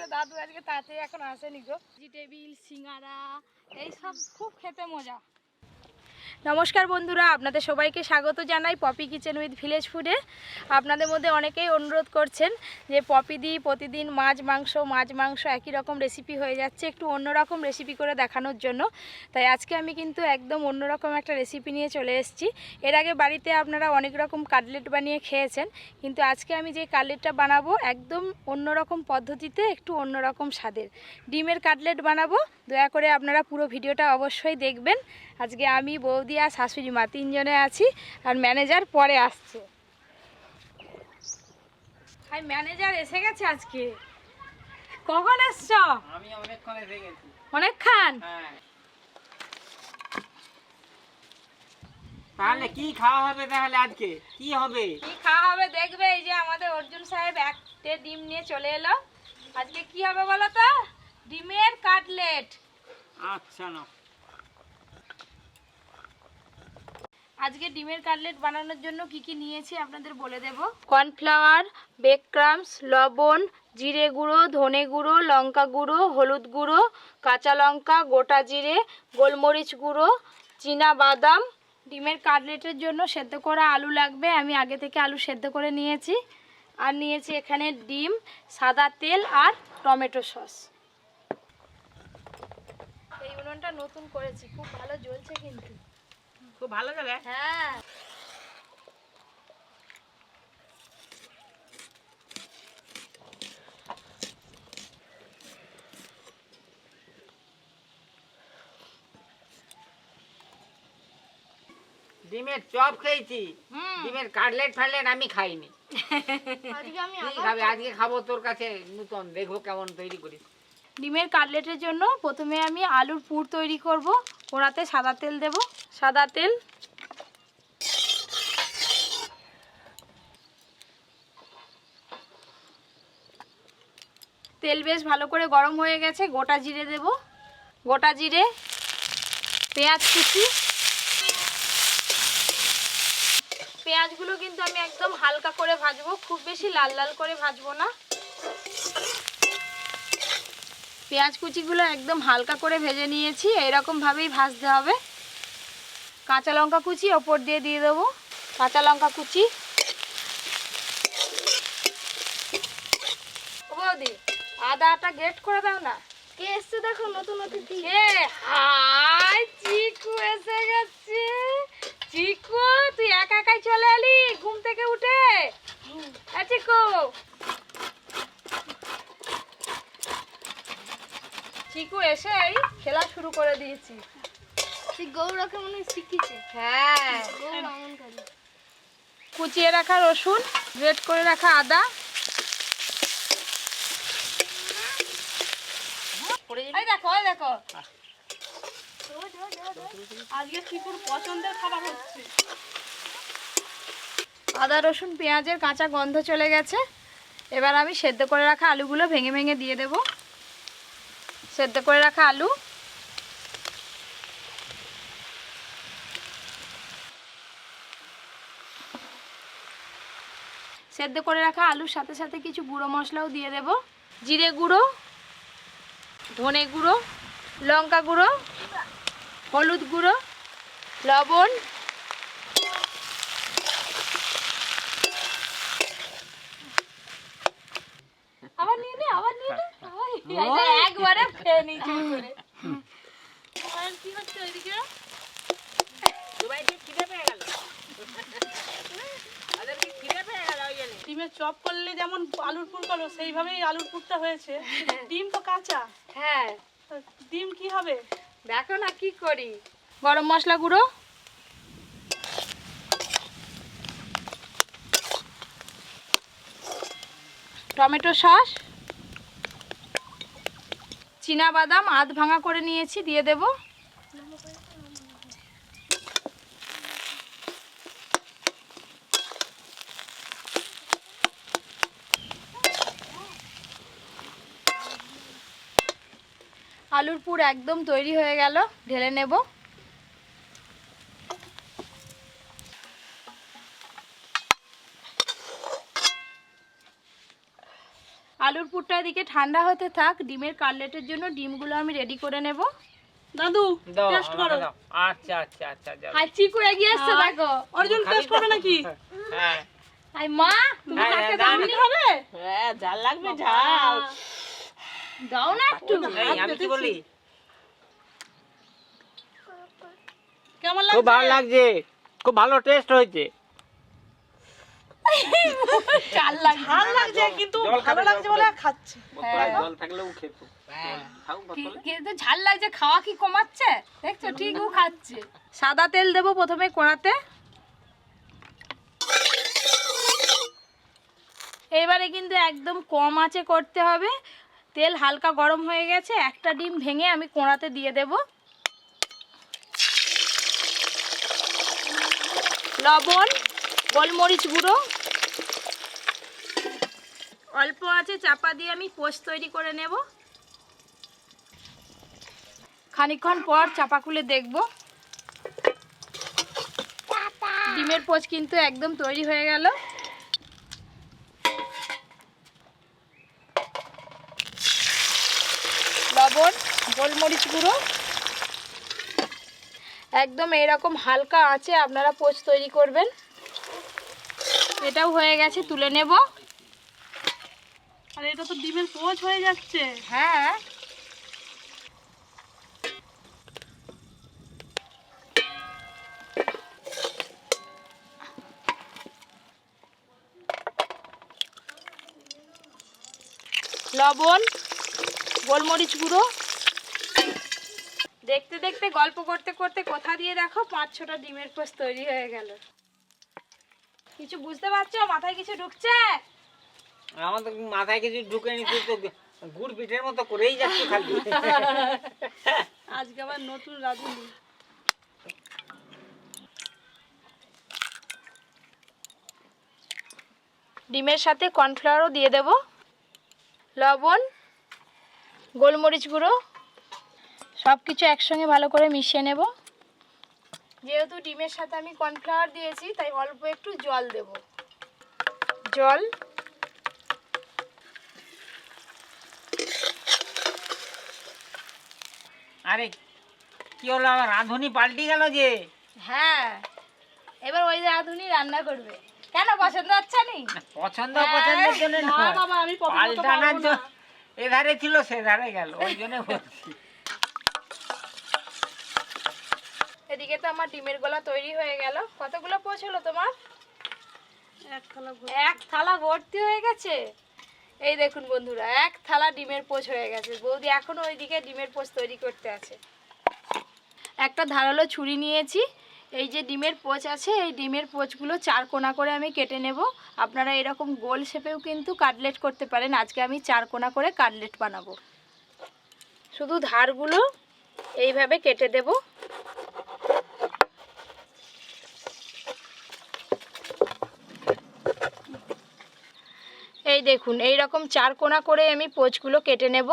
করে দাদু আজকে তাতে এখন আসেনি গো। টেবিল সিঙ্গারা এইসব খুব খেতে মজা। নমস্কার বন্ধুরা, আপনাদের সবাইকে স্বাগত জানাই পপি কিচেন উইথ ভিলেজ ফুডে। আপনাদের মধ্যে অনেকেই অনুরোধ করছেন যে পপি দি প্রতিদিন মাছ মাংস একই রকম রেসিপি হয়ে যাচ্ছে, একটু অন্যরকম রেসিপি করে দেখানোর জন্য। তাই আজকে আমি কিন্তু একদম অন্যরকম একটা রেসিপি নিয়ে চলে এসেছি। এর আগে বাড়িতে আপনারা অনেক রকম কাটলেট বানিয়ে খেয়েছেন, কিন্তু আজকে আমি যে কাটলেটটা বানাবো একদম অন্যরকম পদ্ধতিতে, একটু অন্যরকম স্বাদের ডিমের কাটলেট বানাবো। দয়া করে আপনারা পুরো ভিডিওটা অবশ্যই দেখবেন। আজকে আমি, বৌদি আর শাশুড়ি মা তিনজনে আছি, আর ম্যানেজার পরে আসছে। ভাই ম্যানেজার এসে গেছে আজকে। কখন এসছো? আমি অনেকক্ষণ এসে গেছি। অনেকক্ষণ? হ্যাঁ। তাহলে কি খাওয়া হবে? তাহলে আজকে কি হবে? কি খাওয়া হবে দেখবে। এই যে আমাদের অর্জুন সাহেব একটা ডিম নিয়ে চলে এলো। আজকে কি হবে বলো তো? ডিমের কাটলেট। আচ্ছা না, আজকে ডিমের কাটলেট বানানোর জন্য কি কি নিয়েছি আপনাদের বলে দেব। কর্নফ্লাওয়ার, বেক ক্রাম্বস, লবণ, জিরে গুঁড়ো, ধনে গুঁড়ো, লঙ্কা গুঁড়ো, হলুদ গুঁড়ো, কাঁচা লঙ্কা, গোটা জিরে, গোলমরিচ গুঁড়ো, চীনা বাদাম। ডিমের কাটলেটের জন্য সেদ্ধ করা আলু লাগবে, আমি আগে থেকে আলু সেদ্ধ করে নিয়েছি। আর নিয়েছি এখানে ডিম, সাদা তেল আর টমেটো সস। এই উনুনটা নতুন করেছি, খুব ভালো জ্বলছে কিন্তু। খুব ভালো যাবে। হ্যাঁ। ডিমের চপ খেয়েছি, ডিমের কাটলেট ফাটলেট আমি খাইনি। আজকে খাবো তোর কাছে নতুন, দেখবো কেমন তৈরি করিস। ডিমের কাটলেটের জন্য প্রথমে আমি আলুর পুর তৈরি করব। ওনাতে সাদা তেল দেব। সাদা তেল, তেল বেশ ভালো করে গরম হয়ে গেছে। গোটা জিরে দেব, গোটা জিরে, পেঁয়াজ কুচি। পেঁয়াজগুলো কিন্তু আমি একদম হালকা করে ভাজবো, খুব বেশি লাল লাল করে ভাজবো না। পেঁয়াজ কুচিগুলো একদম হালকা করে ভেজে নিয়েছি, এইরকমভাবেই ভাজতে হবে। কাঁচা লঙ্কা কুচি ওপর দিয়ে দেবো। কাঁচা লঙ্কা কুচি। ও বৌদি, আদাটা গ্রেট করে দাও না। কে এসছে দেখো, নতুন অতিথি। হাই, চিকু এসে গেছে। চিকু, তুই একা একাই চলে এলি ঘুম থেকে উঠে? চিকু, চিকু এসেই খেলা শুরু করে দিয়েছি। গৌরকে মনে হয় শিখিয়েছে। হ্যাঁ, কুচিয়ে রাখা রসুন, গ্রেট করে রাখা আদা। এই দেখো, এই দেখো, আজকে চিকুর পছন্দের খাবার হচ্ছে। আদা রসুন পেঁয়াজের কাঁচা গন্ধ চলে গেছে। এবার আমি সেদ্ধ করে রাখা আলুগুলো ভেঙে ভেঙে দিয়ে দেব। সেদ্ধ করে রাখা আলু, সেদ্ধ করে রাখা আলুর সাথে সাথে কিছু গুঁড়ো মশলাও দিয়ে দেব। জিরে গুঁড়ো, ধনে গুঁড়ো, লঙ্কা গুঁড়ো, হলুদ গুঁড়ো, লবণ, আবার নিয়ে নে, আবার নিয়ে নে। একবারে খেয়ে নিই চুরি করে। কি হচ্ছে ওইদিকে? ডিমের চপ করলে যেমন আলুর পুর করো, সেইভাবেই আলুর পুরটা হয়েছে। ডিম তো কাঁচা। হ্যাঁ, ডিম কি হবে দেখো না কি করি। গরম মশলা গুঁড়ো, টমেটো সস, চীনা বাদাম আধ ভাঙা করে নিয়েছি, দিয়ে দেব। আলুর পুর একদম তৈরি হয়ে গেল, ঢেলে নেব। আলুর পুরটা এদিকে ঠান্ডা হতে থাক। ডিমের কাটলেটের জন্য ডিমগুলো আমি রেডি করে নেব। দাদু দাও, টেস্ট করো। আমাকে দাও। আচ্ছা আচ্ছা আচ্ছা যাও। হাই চিকু এগিয়ে আসছে দেখো। অর্জুন টেস্ট করবে নাকি? হ্যাঁ হাই মা, তুমি হ্যাঁ, কাকে দাও দাও না। হবে? হ্যাঁ ঝাল লাগবে ঝাল। দাও না একটু। এই আমি কি বলি, কেমন খুব ভালো লাগছে? লাগছে, খুব ভালো টেস্ট হয়েছে। চাল লাগছে। ঝাল লাগছে কিন্তু ভালো লাগছে বলে খাচ্ছে। জল থাকলেও খেত। কিন্তু ঝাল লাগছে, খাওয়া কি কমাচ্ছে? দেখছো ঠিক ও খাচ্ছে। সাদা তেল দেবো প্রথমে কড়াতে। এবারে কিন্তু একদম কম আঁচে করতে হবে। তেল হালকা গরম হয়ে গেছে, একটা ডিম ভেঙে আমি কড়াতে দিয়ে দেব। লবণ, গোলমরিচ গুঁড়ো, অল্প আঁচে চাপা দিয়ে আমি পোস্ত তৈরি করে নেব। খানিকক্ষণ পর চাপা খুলে দেখব। ডিমের পোচ কিন্তু একদম তৈরি হয়ে গেল। লবণ, গোলমরিচ গুঁড়ো, একদম এরকম হালকা আঁচে আপনারা পোচ তৈরি করবেন। এটাও হয়ে গেছে, তুলে নেব। আর এটা তো ডিমের পোচ হয়ে যাচ্ছে। হ্যাঁ, লবণ, গোলমরিচ গুঁড়ো। দেখতে দেখতে গল্প করতে করতে কোথা দিয়ে দেখো 5-6টা ডিমের পোচ তৈরি হয়ে গেল। কিছু বুঝতে পারছো? মাথায় কিছু ঢুকছে? আমার তো মাথায় কিছু ঢুকে নি, তুই তো গুড় পিঠের মতো করেই যাচ্ছি খালি। আজকে আবার নতুন রাঁধুনি। ডিমের সাথে কর্নফ্লাওয়ারও দিয়ে দেব, লবণ, গোলমরিচ গুঁড়ো, সব কিছু একসঙ্গে ভালো করে মিশিয়ে নেব। যেহেতু ডিমের সাথে আমি কর্নফ্লাওয়ার দিয়েছি তাই অল্প একটু জল দেব। জল, আরে কি হলো, আমার রাঁধুনি পাল্টি গেল যে। হ্যাঁ এবার ওই রাঁধুনি রান্না করবে। কেন পছন্দ হচ্ছে নি? পছন্দ পছন্দের জন্য না নয়, বাবা আমি পছন্দ করতে পাল্টানোর পারবো না। জন্য। এধারে ছিল সেধারে গেল, ওই জন্য বলছি। এদিকে তো আমার ডিমের গোলা তৈরি হয়ে গেল। কতগুলো পোচ হলো তোমার? এক থালা এক থালা ভর্তি হয়ে গেছে। এই দেখুন বন্ধুরা, এক থালা ডিমের পোচ হয়ে গেছে। বৌদি এখনো ওইদিকে ডিমের পোচ তৈরি করতে আছে। একটা ধারালো ছুরি নিয়েছি। এই যে ডিমের পোচ আছে, এই ডিমের পোচগুলো 4 কোণা করে আমি কেটে নেব। আপনারা এরকম গোল শেপেও কিন্তু কাটলেট করতে পারেন। আজকে আমি 4 কোণা করে কাটলেট বানাবো। শুধু ধারগুলো এইভাবে কেটে দেব। এই দেখুন, এই রকম 4 কোণা করে আমি পোচগুলো কেটে নেব।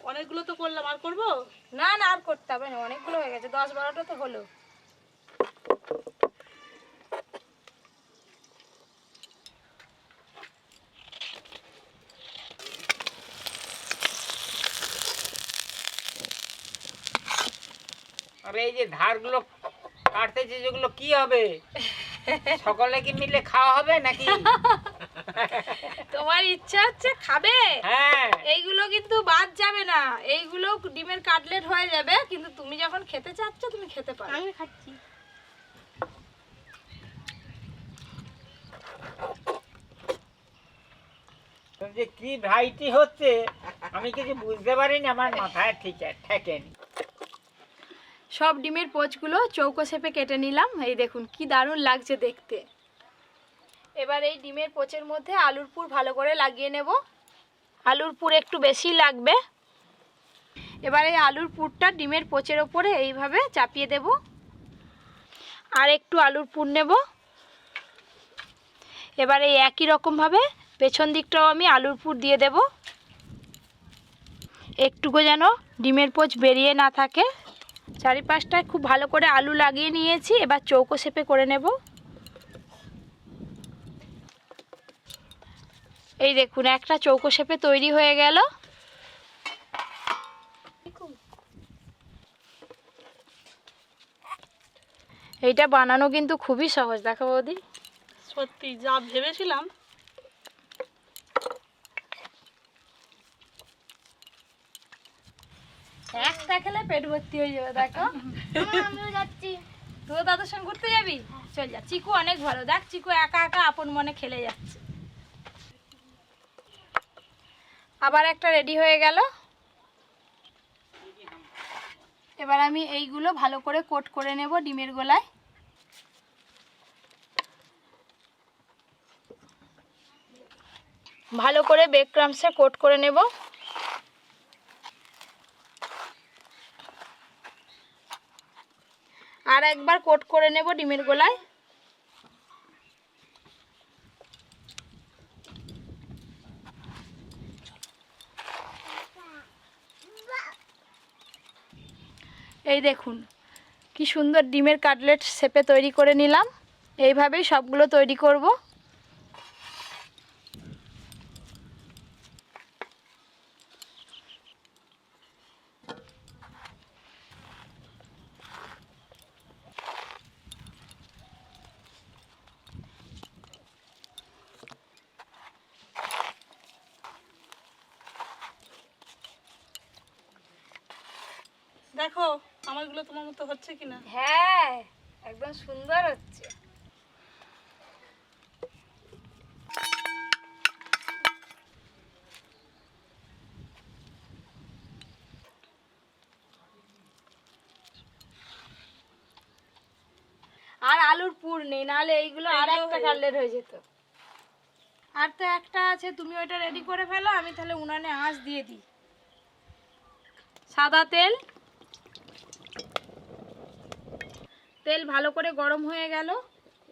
অনেকগুলো তো করলাম, আর করবো? না না, আর করতে হবে না, অনেকগুলো হয়ে গেছে, 10-12টা তো হলো। আরে এই যে ধারগুলো কাটতেছে যেগুলো, কি হবে? সকলে কি মিলে খাওয়া হবে নাকি? তোমার ইচ্ছা হচ্ছে খাবে, হ্যাঁ এইগুলো কিন্তু বাদ যাবে না। এইগুলো ডিমের কাটলেট হয়ে যাবে, কিন্তু তুমি যখন খেতে চাচ্ছ তুমি খেতে পারো। আমি খাচ্ছি। যে কি ভ্যারাইটি হচ্ছে আমি কিছু বুঝতে পারিনি, আমার মাথায় ঠিক ঠেকেনি। সব ডিমের পোচগুলো চৌকো শেপে কেটে নিলাম। এই দেখুন কি দারুণ লাগছে দেখতে। এবার এই ডিমের পোচের মধ্যে আলুর পুর ভালো করে লাগিয়ে নেব। আলুর পুর একটু বেশি লাগবে। এবার এই আলুর পুরটা ডিমের পোচের ওপরে এইভাবে চাপিয়ে দেব। আর একটু আলুর পুর নেব। এবার এই একই রকমভাবে পেছন দিকটাও আমি আলুর পুর দিয়ে দেব, একটুকু যেন ডিমের পোচ বেরিয়ে না থাকে। চারিপাশটায় খুব ভালো করে আলু লাগিয়ে নিয়েছি। এবার চৌকো শেপে করে নেব। এই দেখুন একটা চৌকো শেপে তৈরি হয়ে গেল। এইটা বানানো কিন্তু খুবই সহজ, দেখো বৌদি। সত্যি যা ভেবেছিলাম। একটা খেলে পেট ভর্তি হয়ে যাবে, দেখো। আমিও যাচ্ছি। তুই দাদুর সঙ্গে ঘুরতে যাবি? চল যা, চিকু অনেক ভালো, দেখ চিকু একা একা আপন মনে খেলে যাচ্ছে। আবার একটা রেডি হয়ে গেল। এবার আমি এইগুলো ভালো করে কোট করে নেব ডিমের গোলায়। ভালো করে ব্রেড ক্রাম্বসে কোট করে নেব। আর একবার কোট করে নেব ডিমের গোলায়। এই দেখুন কি সুন্দর ডিমের কাটলেট শেপে তৈরি করে নিলাম। এইভাবেই সবগুলো তৈরি করব। দেখো আমারগুলো তোমার মতো হচ্ছে কিনা। হ্যাঁ, একদম সুন্দর হচ্ছে। আর আলুর পুর নেই, নাহলে এইগুলো আর একটা কাটলেট হয়ে যেত। আর তো একটা আছে, তুমি ওইটা রেডি করে ফেলো, আমি তাহলে উনানে আঁচ দিয়ে দিই। সাদা তেল, তেল ভালো করে গরম হয়ে গেল।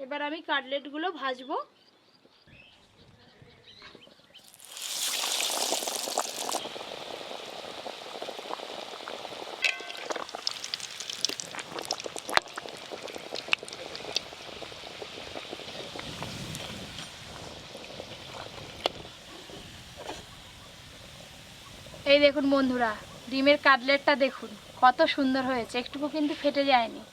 এবার আমি কাটলেটগুলো ভাজবো। এই দেখুন বন্ধুরা, ডিমের কাটলেটটা দেখুন কত সুন্দর হয়েছে, একটুকু কিন্তু ফেটে যায়নি।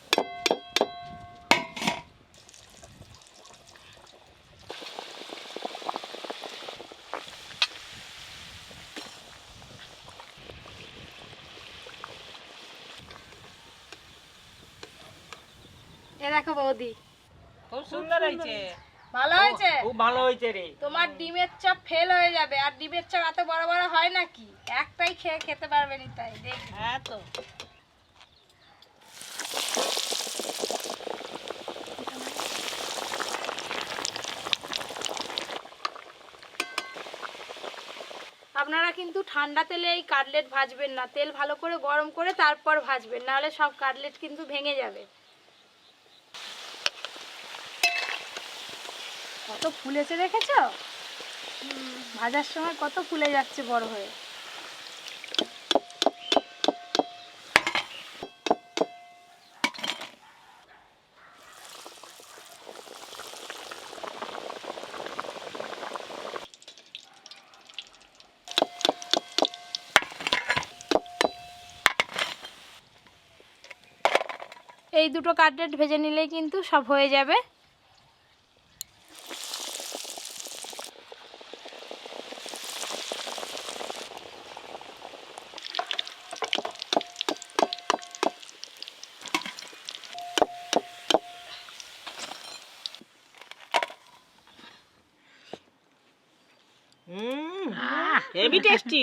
এ দেখো বৌদি, খুব সুন্দর হয়েছে। ভালো হয়েছে? খুব ভালো হয়েছে রে। তোমার ডিমের চপ ফেল হয়ে যাবে, আর ডিমের চপ এত বড় বড় হয় নাকি? একটাই খেয়ে খেতে পারবে না, তাই দেখ। হ্যাঁ তো আপনারা কিন্তু ঠান্ডা তেলে এই কাটলেট ভাজবেন না, তেল ভালো করে গরম করে তারপর ভাজবেন, নাহলে সব কাটলেট কিন্তু ভেঙে যাবে। কত ফুলেছে দেখেছো? ভাজার সময় কত ফুলে যাচ্ছে বড় হয়ে। এই দুটো কাটলেট ভেজে নিলেই কিন্তু সব হয়ে যাবে। Heavy tasty.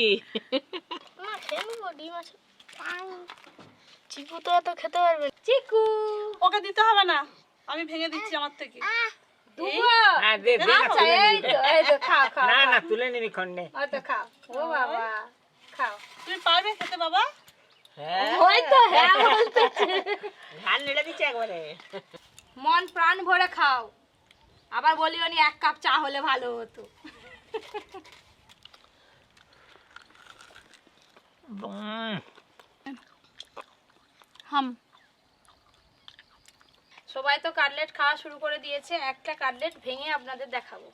চিকু তো এত খেতে পারবে। চিকু, ওকে দিতে হবে না, আমি ভেঙে দিচ্ছি আমার থেকে। হ্যাঁ, দে দে না, আচ্ছা তুলে এই নিবি। তো, এই তো খাও খাও। না না, তুলে নিবি খন্ডে। ওই তো খাও। ও বাবা, খাও। তুমি পারবে খেতে বাবা? হ্যাঁ, ওই তো হ্যাঁ বলতেছে। ধান নেড়ে দিচ্ছে একবারে। মন প্রাণ ভরে খাও, আবার বলিও নি এক কাপ চা হলে ভালো হতো। হাম, সবাই তো কাটলেট খাওয়া শুরু করে দিয়েছে, একটা কাটলেট ভেঙে আপনাদের দেখাবো।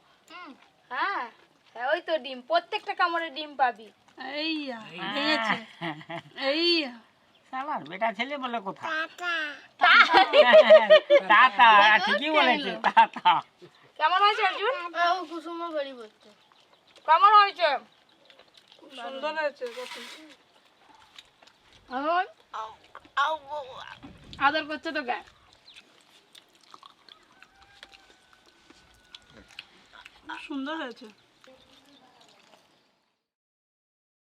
হ্যাঁ, হ্যাঁ ওই তো ডিম, প্রত্যেকটা কামড়ে ডিম পাবি। এই ভেঙেছে। এই শালার বেটা ছেলে বলে কোথা টাটা, ঠিকই বলেছে টাটা। কেমন হয়েছে অর্জুন? কুসুমা বাড়ি করতে কেমন হয়েছে? খুব সুন্দর হয়েছে কত। আদর করছে তো গায়ে। খুব সুন্দর হয়েছে।